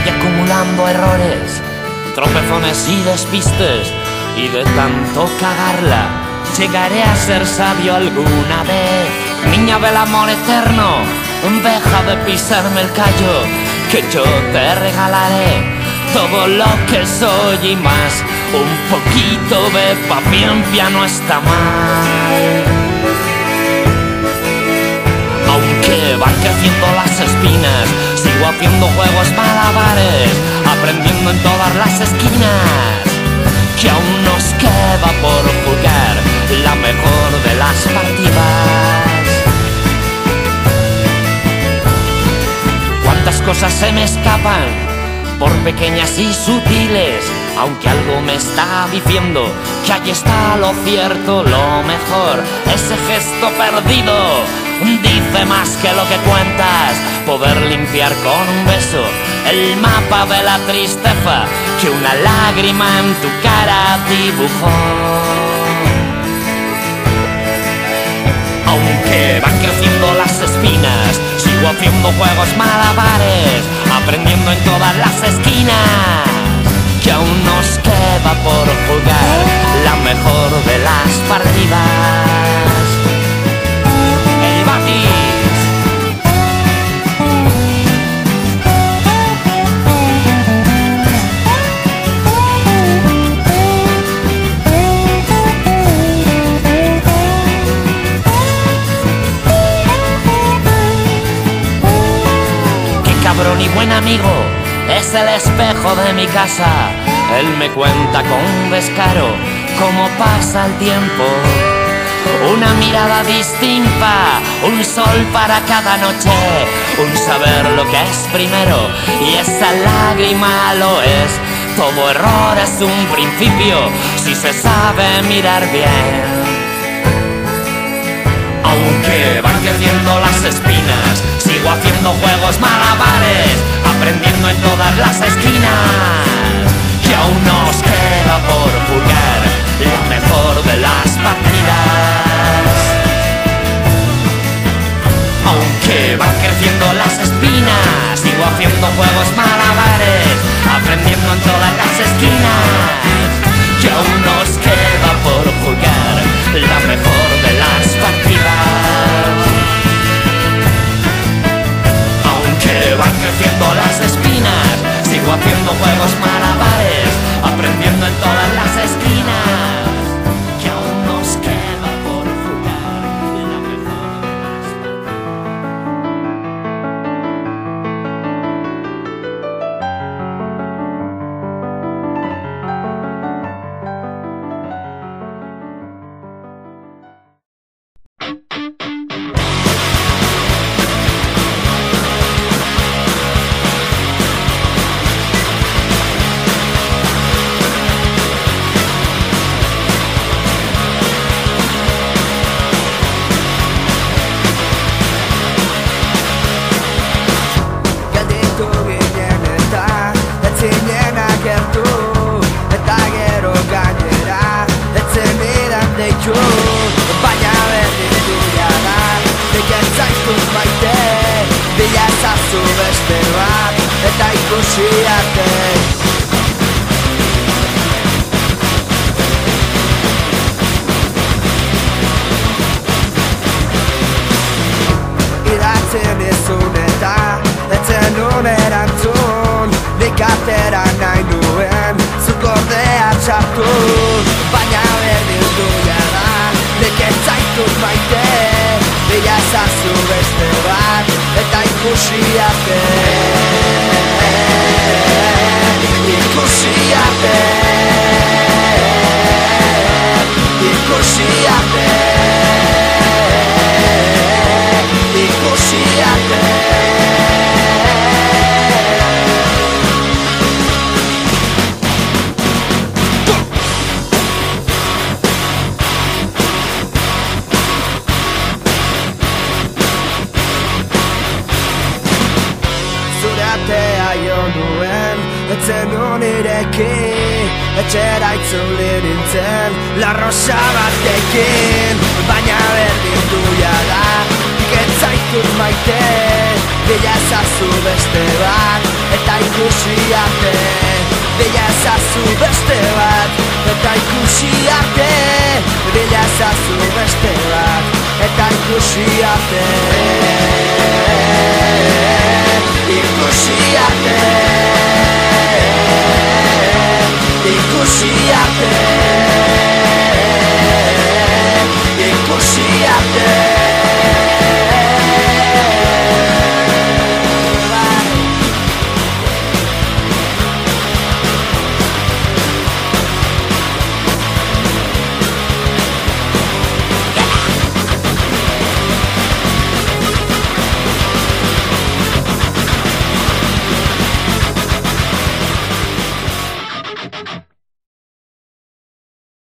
Voy acumulando errores, tropezones y despistes, y de tanto cagarla llegaré a ser sabio alguna vez. Niña del amor eterno, deja de pisarme el callo, que yo te regalaré todo lo que soy y más. Un poquito de paciencia no está mal. Aunque van creciendo las espinas, sigo haciendo juegos malabares, aprendiendo en todas las esquinas, que aún nos queda por jugar la mejor de las partidas. Cuántas cosas se me escapan, por pequeñas y sutiles, aunque algo me está diciendo que allí está lo cierto, lo mejor. Ese gesto perdido dice más que lo que cuentas. Poder limpiar con un beso el mapa de la tristeza que una lágrima en tu cara dibujó. Aunque van creciendo las espinas, sigo haciendo juegos malabares, aprendiendo en todas las esquinas, que aún nos queda por jugar la mejor de las partidas. El Batis. Cabrón y buen amigo, es el espejo de mi casa. Él me cuenta con descaro cómo pasa el tiempo. Una mirada distinta, un sol para cada noche, un saber lo que es primero y esa lágrima lo es. Todo error es un principio si se sabe mirar bien. Aunque van creciendo las espinas, sigo haciendo juegos malabares, aprendiendo en todas las esquinas, que aún nos queda por jugar la mejor de las partidas. Aunque van creciendo las espinas, sigo haciendo juegos malabares, aprendiendo en todas las esquinas, que aún nos queda por jugar la mejor de las partidas. Aunque van creciendo las espinas, sigo haciendo juegos malabares, aprendiendo en todas las esquinas, que aún nos queda por jugar la mejor de las etxera itzuli nintzen larrosa batekin, baina berdin duia da, nik ez zaitut maite, bila ezazu beste bat, eta ikusi arte Bila ezazu beste bat, eta ikusi arte Bila ezazu beste bat, eta ikusi arte Ikusi arte Ikusi arte